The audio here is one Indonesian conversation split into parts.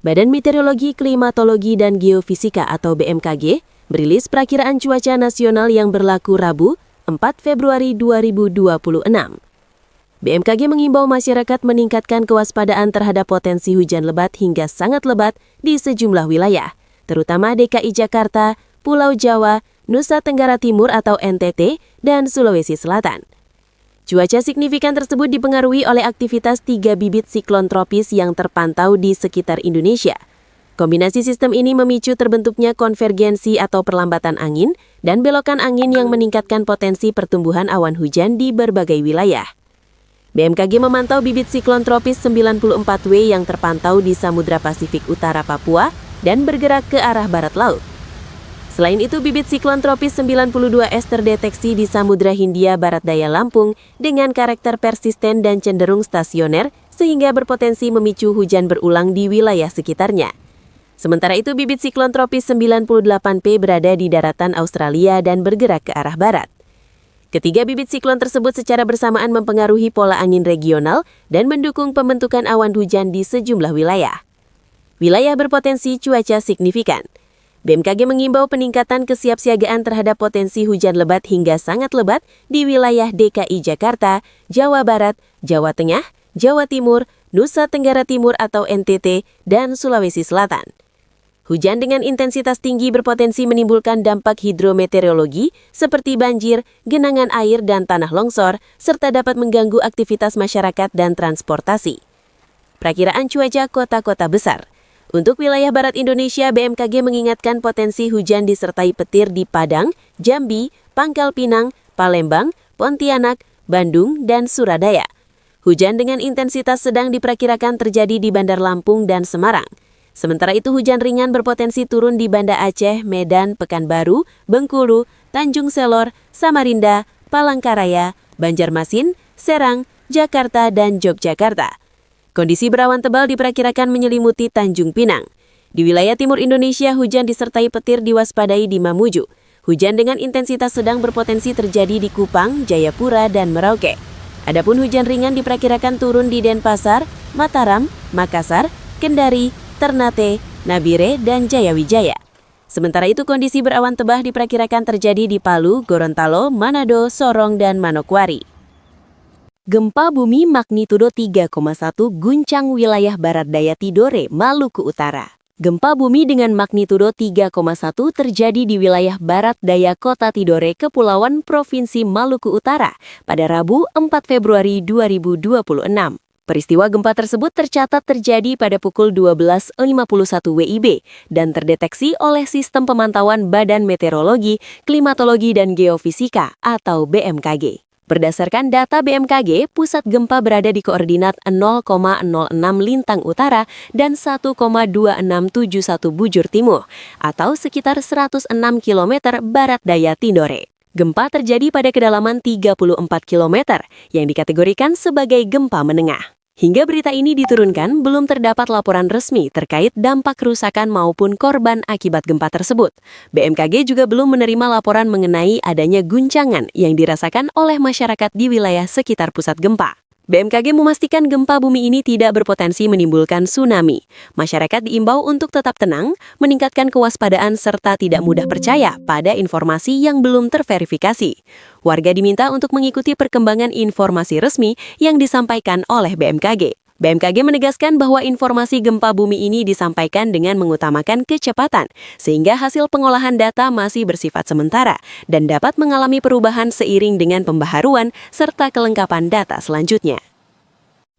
Badan Meteorologi, Klimatologi, dan Geofisika atau BMKG merilis perakiraan cuaca nasional yang berlaku Rabu, 4 Februari 2026. BMKG mengimbau masyarakat meningkatkan kewaspadaan terhadap potensi hujan lebat hingga sangat lebat di sejumlah wilayah, terutama DKI Jakarta, Pulau Jawa, Nusa Tenggara Timur atau NTT, dan Sulawesi Selatan. Cuaca signifikan tersebut dipengaruhi oleh aktivitas 3 bibit siklon tropis yang terpantau di sekitar Indonesia. Kombinasi sistem ini memicu terbentuknya konvergensi atau perlambatan angin dan belokan angin yang meningkatkan potensi pertumbuhan awan hujan di berbagai wilayah. BMKG memantau bibit siklon tropis 94W yang terpantau di Samudra Pasifik Utara Papua dan bergerak ke arah barat laut. Selain itu, bibit siklon tropis 92S terdeteksi di Samudra Hindia Barat Daya Lampung dengan karakter persisten dan cenderung stasioner sehingga berpotensi memicu hujan berulang di wilayah sekitarnya. Sementara itu, bibit siklon tropis 98P berada di daratan Australia dan bergerak ke arah barat. Ketiga bibit siklon tersebut secara bersamaan mempengaruhi pola angin regional dan mendukung pembentukan awan hujan di sejumlah wilayah. Wilayah berpotensi cuaca signifikan. BMKG mengimbau peningkatan kesiapsiagaan terhadap potensi hujan lebat hingga sangat lebat di wilayah DKI Jakarta, Jawa Barat, Jawa Tengah, Jawa Timur, Nusa Tenggara Timur atau NTT, dan Sulawesi Selatan. Hujan dengan intensitas tinggi berpotensi menimbulkan dampak hidrometeorologi seperti banjir, genangan air, dan tanah longsor, serta dapat mengganggu aktivitas masyarakat dan transportasi. Perakiraan cuaca kota-kota besar. Untuk wilayah barat Indonesia, BMKG mengingatkan potensi hujan disertai petir di Padang, Jambi, Pangkal Pinang, Palembang, Pontianak, Bandung, dan Surabaya. Hujan dengan intensitas sedang diperkirakan terjadi di Bandar Lampung dan Semarang. Sementara itu hujan ringan berpotensi turun di Banda Aceh, Medan, Pekanbaru, Bengkulu, Tanjung Selor, Samarinda, Palangkaraya, Banjarmasin, Serang, Jakarta, dan Yogyakarta. Kondisi berawan tebal diperkirakan menyelimuti Tanjung Pinang. Di wilayah timur Indonesia, hujan disertai petir diwaspadai di Mamuju. Hujan dengan intensitas sedang berpotensi terjadi di Kupang, Jayapura, dan Merauke. Adapun hujan ringan diperkirakan turun di Denpasar, Mataram, Makassar, Kendari, Ternate, Nabire, dan Jayawijaya. Sementara itu kondisi berawan tebal diperkirakan terjadi di Palu, Gorontalo, Manado, Sorong, dan Manokwari. Gempa bumi magnitudo 3,1 guncang wilayah barat daya Tidore, Maluku Utara. Gempa bumi dengan magnitudo 3,1 terjadi di wilayah barat daya kota Tidore, Kepulauan Provinsi Maluku Utara pada Rabu 4 Februari 2026. Peristiwa gempa tersebut tercatat terjadi pada pukul 12.51 WIB dan terdeteksi oleh Sistem Pemantauan Badan Meteorologi, Klimatologi, dan Geofisika atau BMKG. Berdasarkan data BMKG, pusat gempa berada di koordinat 0,06 lintang utara dan 1,2671 bujur timur, atau sekitar 106 km barat daya Tidore. Gempa terjadi pada kedalaman 34 km, yang dikategorikan sebagai gempa menengah. Hingga berita ini diturunkan, belum terdapat laporan resmi terkait dampak kerusakan maupun korban akibat gempa tersebut. BMKG juga belum menerima laporan mengenai adanya guncangan yang dirasakan oleh masyarakat di wilayah sekitar pusat gempa. BMKG memastikan gempa bumi ini tidak berpotensi menimbulkan tsunami. Masyarakat diimbau untuk tetap tenang, meningkatkan kewaspadaan serta tidak mudah percaya pada informasi yang belum terverifikasi. Warga diminta untuk mengikuti perkembangan informasi resmi yang disampaikan oleh BMKG. BMKG menegaskan bahwa informasi gempa bumi ini disampaikan dengan mengutamakan kecepatan, sehingga hasil pengolahan data masih bersifat sementara dan dapat mengalami perubahan seiring dengan pembaharuan serta kelengkapan data selanjutnya.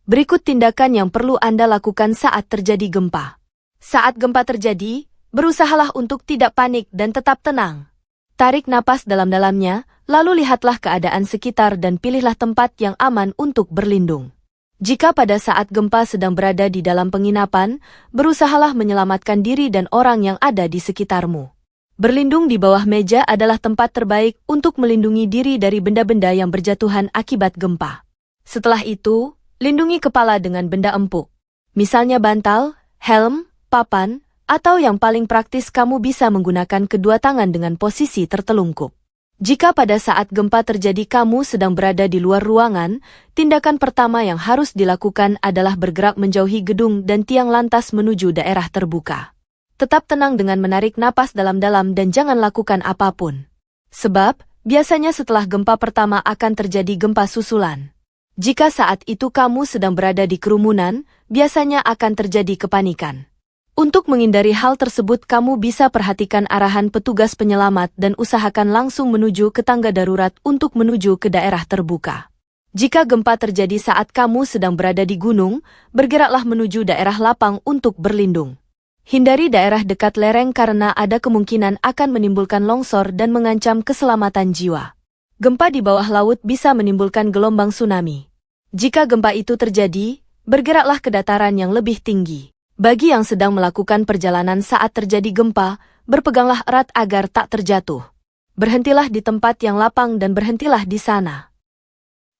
Berikut tindakan yang perlu Anda lakukan saat terjadi gempa. Saat gempa terjadi, berusahalah untuk tidak panik dan tetap tenang. Tarik napas dalam-dalamnya, lalu lihatlah keadaan sekitar dan pilihlah tempat yang aman untuk berlindung. Jika pada saat gempa sedang berada di dalam penginapan, berusahalah menyelamatkan diri dan orang yang ada di sekitarmu. Berlindung di bawah meja adalah tempat terbaik untuk melindungi diri dari benda-benda yang berjatuhan akibat gempa. Setelah itu, lindungi kepala dengan benda empuk. Misalnya bantal, helm, papan, atau yang paling praktis kamu bisa menggunakan kedua tangan dengan posisi tertelungkup. Jika pada saat gempa terjadi kamu sedang berada di luar ruangan, tindakan pertama yang harus dilakukan adalah bergerak menjauhi gedung dan tiang lantas menuju daerah terbuka. Tetap tenang dengan menarik napas dalam-dalam dan jangan lakukan apapun. Sebab, biasanya setelah gempa pertama akan terjadi gempa susulan. Jika saat itu kamu sedang berada di kerumunan, biasanya akan terjadi kepanikan. Untuk menghindari hal tersebut, kamu bisa perhatikan arahan petugas penyelamat dan usahakan langsung menuju ke tangga darurat untuk menuju ke daerah terbuka. Jika gempa terjadi saat kamu sedang berada di gunung, bergeraklah menuju daerah lapang untuk berlindung. Hindari daerah dekat lereng karena ada kemungkinan akan menimbulkan longsor dan mengancam keselamatan jiwa. Gempa di bawah laut bisa menimbulkan gelombang tsunami. Jika gempa itu terjadi, bergeraklah ke dataran yang lebih tinggi. Bagi yang sedang melakukan perjalanan saat terjadi gempa, berpeganglah erat agar tak terjatuh. Berhentilah di tempat yang lapang dan berhentilah di sana.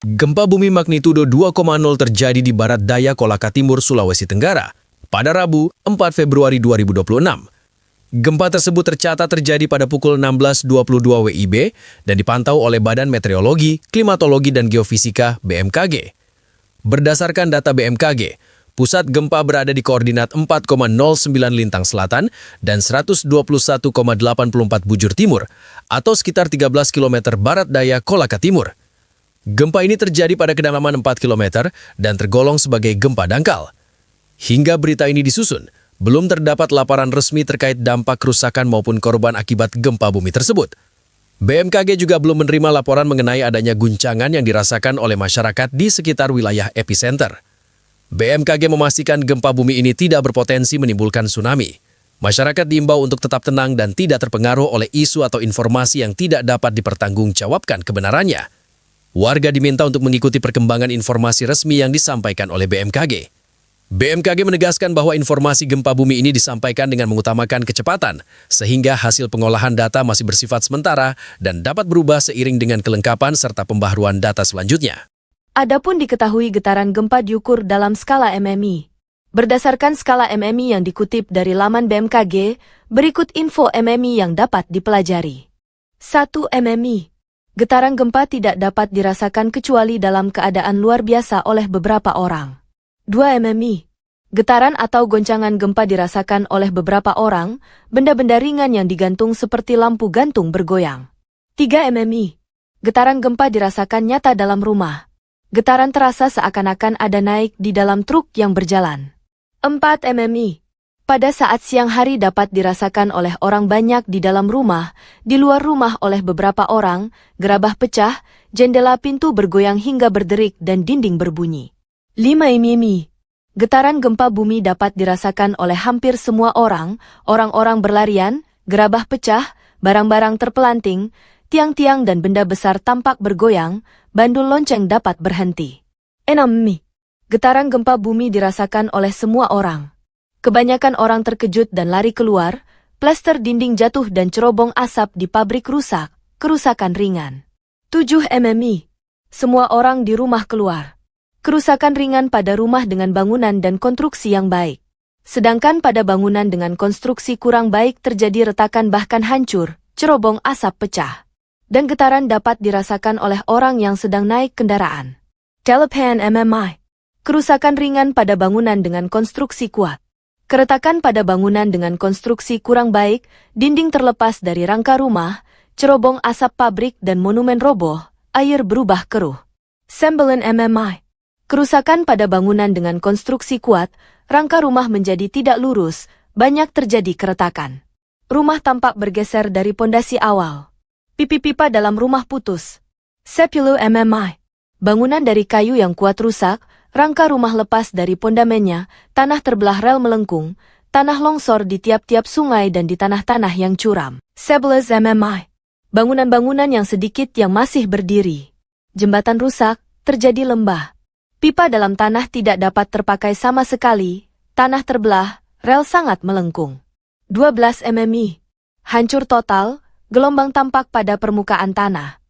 Gempa bumi magnitudo 2,0 terjadi di barat daya Kolaka Timur, Sulawesi Tenggara pada Rabu, 4 Februari 2026. Gempa tersebut tercatat terjadi pada pukul 16.22 WIB dan dipantau oleh Badan Meteorologi, Klimatologi dan Geofisika (BMKG). Berdasarkan data BMKG, pusat gempa berada di koordinat 4,09 lintang selatan dan 121,84 bujur timur atau sekitar 13 km barat daya Kolaka Timur. Gempa ini terjadi pada kedalaman 4 km dan tergolong sebagai gempa dangkal. Hingga berita ini disusun, belum terdapat laporan resmi terkait dampak kerusakan maupun korban akibat gempa bumi tersebut. BMKG juga belum menerima laporan mengenai adanya guncangan yang dirasakan oleh masyarakat di sekitar wilayah epicenter. BMKG memastikan gempa bumi ini tidak berpotensi menimbulkan tsunami. Masyarakat diimbau untuk tetap tenang dan tidak terpengaruh oleh isu atau informasi yang tidak dapat dipertanggungjawabkan kebenarannya. Warga diminta untuk mengikuti perkembangan informasi resmi yang disampaikan oleh BMKG. BMKG menegaskan bahwa informasi gempa bumi ini disampaikan dengan mengutamakan kecepatan, sehingga hasil pengolahan data masih bersifat sementara dan dapat berubah seiring dengan kelengkapan serta pembaharuan data selanjutnya. Adapun diketahui getaran gempa diukur dalam skala MMI. Berdasarkan skala MMI yang dikutip dari laman BMKG, berikut info MMI yang dapat dipelajari. 1 MMI. Getaran gempa tidak dapat dirasakan kecuali dalam keadaan luar biasa oleh beberapa orang. 2 MMI. Getaran atau goncangan gempa dirasakan oleh beberapa orang, benda-benda ringan yang digantung seperti lampu gantung bergoyang. 3 MMI. Getaran gempa dirasakan nyata dalam rumah. Getaran terasa seakan-akan ada naik di dalam truk yang berjalan. 4 MMI. Pada saat siang hari dapat dirasakan oleh orang banyak di dalam rumah, di luar rumah oleh beberapa orang, gerabah pecah, jendela pintu bergoyang hingga berderik dan dinding berbunyi. 5 MMI. Getaran gempa bumi dapat dirasakan oleh hampir semua orang, orang-orang berlarian, gerabah pecah, barang-barang terpelanting, tiang-tiang dan benda besar tampak bergoyang, bandul lonceng dapat berhenti. 6 MMI. Getaran gempa bumi dirasakan oleh semua orang. Kebanyakan orang terkejut dan lari keluar, plester dinding jatuh dan cerobong asap di pabrik rusak, kerusakan ringan. 7 MMI. Semua orang di rumah keluar. Kerusakan ringan pada rumah dengan bangunan dan konstruksi yang baik. Sedangkan pada bangunan dengan konstruksi kurang baik terjadi retakan bahkan hancur, cerobong asap pecah. Dan getaran dapat dirasakan oleh orang yang sedang naik kendaraan. 8 MMI. Kerusakan ringan pada bangunan dengan konstruksi kuat. Keretakan pada bangunan dengan konstruksi kurang baik, dinding terlepas dari rangka rumah, cerobong asap pabrik dan monumen roboh, air berubah keruh. 9 MMI. Kerusakan pada bangunan dengan konstruksi kuat, rangka rumah menjadi tidak lurus, banyak terjadi keretakan. Rumah tampak bergeser dari pondasi awal. Pipi-pipa dalam rumah putus. 10 MMI. Bangunan dari kayu yang kuat rusak, rangka rumah lepas dari pondamennya, tanah terbelah rel melengkung, tanah longsor di tiap-tiap sungai dan di tanah-tanah yang curam. 11 MMI. Bangunan-bangunan yang sedikit yang masih berdiri. Jembatan rusak, terjadi lembah. Pipa dalam tanah tidak dapat terpakai sama sekali, tanah terbelah, rel sangat melengkung. 12 MMI. Hancur total, gelombang tampak pada permukaan tanah.